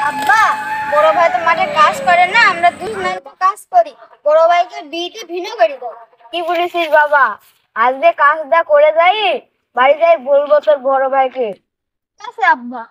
আব্বা, বড় ভাই তো মাঠে কাজ করে না, আমরা দুজনে তো কাজ করি। বড় ভাইকে বিয়েতে ভিন্ন করে দাও। কি বলেছিস বাবা? আজকে কাজটা করে যাই, বাড়ি যাই বলবো তোর বড় ভাইকে। ঠিক আছে আব্বা।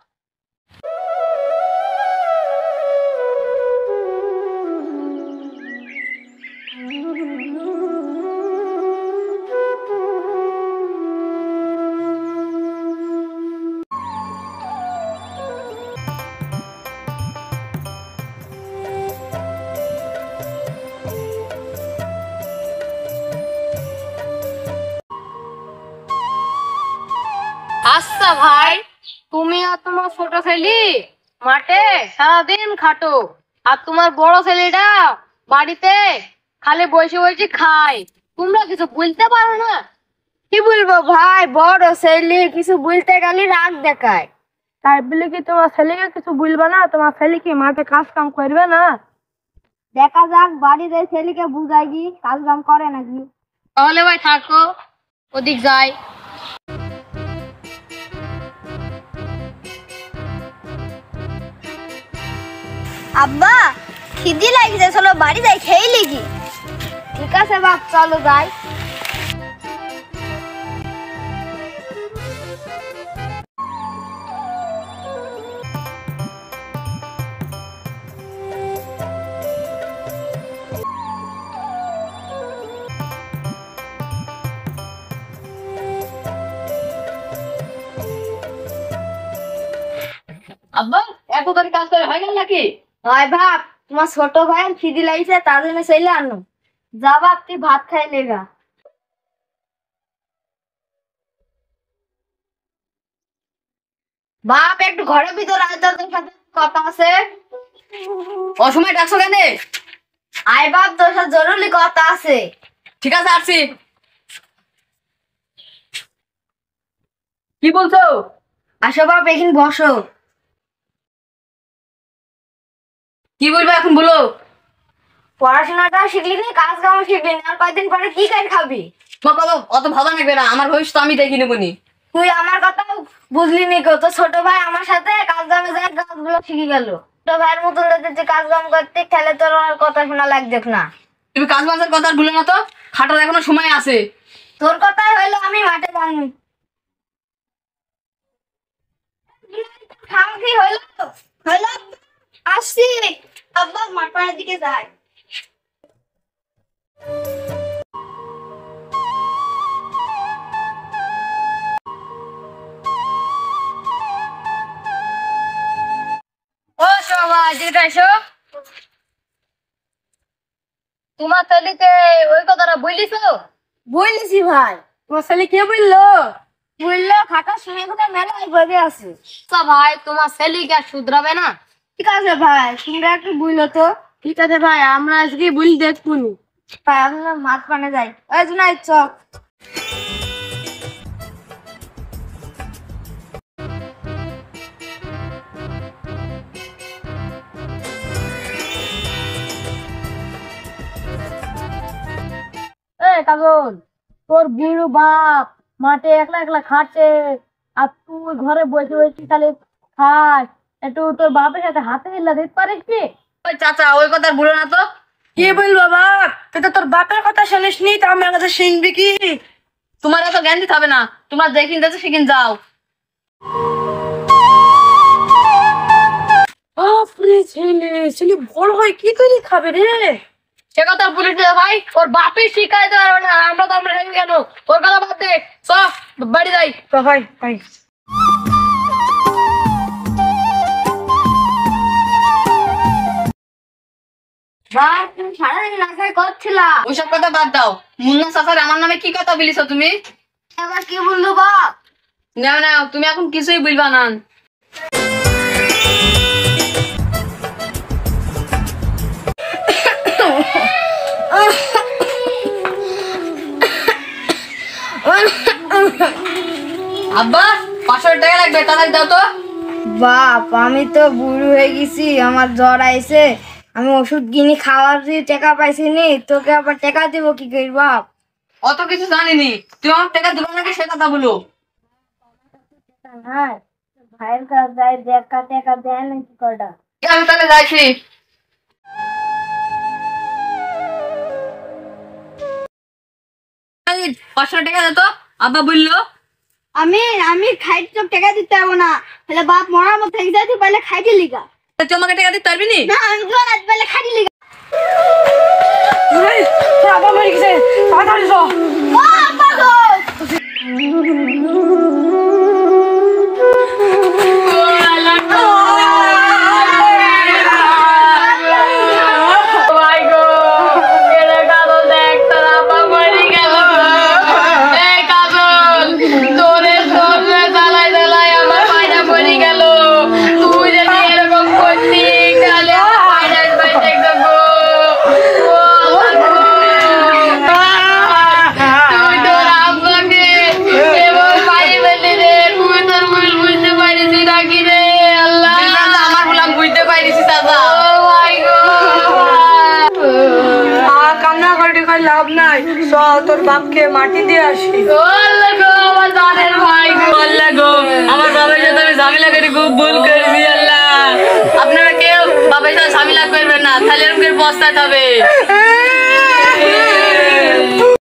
আচ্ছা ভাই, তুমি আর তোমার ছোট ছেলে মাঠে সারাদিন খাটো, আর তোমার বড় ছেলেটা বাড়িতে খালি বসে বসে খায়। তোমরা কিছু বলতে পারো না? কি বলবো ভাই, বড় ছেলে কিছু বলতে গেলে রাগ দেখায়। তাই বলে কি তোমার ছেলেকে কিছু বলবে না? তোমার ছেলে কি মাঠে কাজ কাম করবে না? দেখা যাক, বাড়িতে ছেলেকে বুঝাই কি কাজ কাম করে নাকি। তাহলে ভাই থাকো, ওদিক যাই। আব্বা, খিদি লাগছে, চলো বাড়ি যাই, খেয়ে লিখি। ঠিক আছে বাপ, চলো যাই। আব্বা, এত করে কাজ করে হয় না নাকি? হয় বাপ, তোমার ছোট ভাই খিদি লাগছে, তার জন্য চলে আনো। যা বাপ, তুই ভাত খাই লেগা। বাপ, একটু ঘরের ভিতরে আয়, তোর সাথে কথা আছে। অসময় ডাকছো কেন? আয় বাপ, তোর সাথে জরুরি কথা আছে। ঠিক আছে, আসছি। কি বলছো? আসো বাপ, এখানে বসো। কি বলবে এখন বলো। পড়াশোনাটা শিখলি নি, কাজ কাম শিখলি না, আর কয়দিন পরে কি কাজ খাবি? তোমার কথা অত ভালো লাগবে না, আমার ভবিষ্যৎ আমি দেখি নেবো নি। তুই আমার কথা বুঝলি নি গো, তো ছোট ভাই আমার সাথে কাজ কামে যায়, কাজগুলো শিখে গেল। ছোট ভাইয়ের মতন যদি কাজ কাম করতে, তাহলে তোর আর কথা শোনা লাগবে না। তুমি কাজ বাজের কথা আর ভুলে না তো, খাটার এখনো সময় আছে। তোর কথাই হইলো, আমি মাঠে যাইনি। কি হইলো? হইলো, আসছি। আব্বা, মাঠের দিকে যাই। ও সবাই যেটা এসো, তোমার ছেলেকে ওই কথাটা বলিস? বলেছি ভাই। তোমার ছেলে কে বললো? বললো খাটার সময় কোথায় মেলায় বসে আছে। আচ্ছা ভাই, তোমার ছেলে কি আর শুধরাবে না? ঠিক আছে ভাই, তোমরা একটু বুঝলো তো। ঠিক আছে ভাই, আমরা আজকে বলি দেখুন। ভাই, আমরা মাছ পানে যাই। ওই জুনাই চ। কাজল, তোর বুড়ো বাপ মাঠে একলা একলা খাটে, আর তুই ঘরে বসে বসে খালি খাস। একটু তোর বাপের সাথে হাতে মিলা দিতে পারিস কি? ওই চাচা, ওই কথা বলো না তো। কি বলবো বাপ, তুই তো তোর বাপের কথা শুনিস নি, তো আমার কথা শুনবি কি? তোমার এত জ্ঞান দিতে হবে না, তোমার যেখিন যাচ্ছে সেখিন যাও। বাপরে, ছেলে ছেলে বড় হয় কি করে খাবে রে? সে কথা বলিস না ভাই, ওর বাপের শিখাইতে পারবে না, আমরা তো আমরা কেন? ওর কথা বাদ দে, সব বাড়ি যাই। তো ভাই ভাই, ভাই, তুমি সারাদিন নাকাই করছিলা। ওইসব কথা বাদ দাও। মুন্না চাচার আমার নামে কি কথা বলিস তুমি? এবার কি বললো বাপ? না না, তুমি এখন কিছুই বলবা না। আব্বা, 500 টাকা লাগবে, তাড়াতাড়ি দাও তো। বাপ, আমি তো বুড়ো হয়ে গেছি, আমার জ্বর আইছে, আমি ওষুধ কিনে খাওয়ার টাকা পাইছি নি, তোকে আবার টাকা দিব কি করি বাপ? অত কিছু জানিনি, তুমি আমার টাকা দিলো নাকি সে কথা বলো। হ্যাঁ, ভাইয়ের কাছে যাই, দেখা টাকা দেয় নাকি কটা? আমি তাহলে যাইছি। এই 500 টাকা দে তো, আব্বা বললো। আমি আমি খাইতে তো টাকা দিতে পারবো না, তাহলে বাপ মরার মতো থেকে যাই, তুই পারলে খাইতে লিগা। তুই আমাকে টাকা দিতে পারবি নি? না আমি তো না, পারলে খাইতে লিগা। এই, তোর আব্বা মরে গেছে, তাড়াতাড়ি চ। ও আব্বা গো! কান্না করে লাভ নাই, চ তোর বাপকে মাটি দিয়ে আসি। আমার বাবার সাথে আমি ঝামেলা করে খুব ভুল করেছি আল্লাহ। আপনারা কেউ বাবার সাথে ঝামেলা করবেন না, তাহলে এরকম পস্তাতে হবে।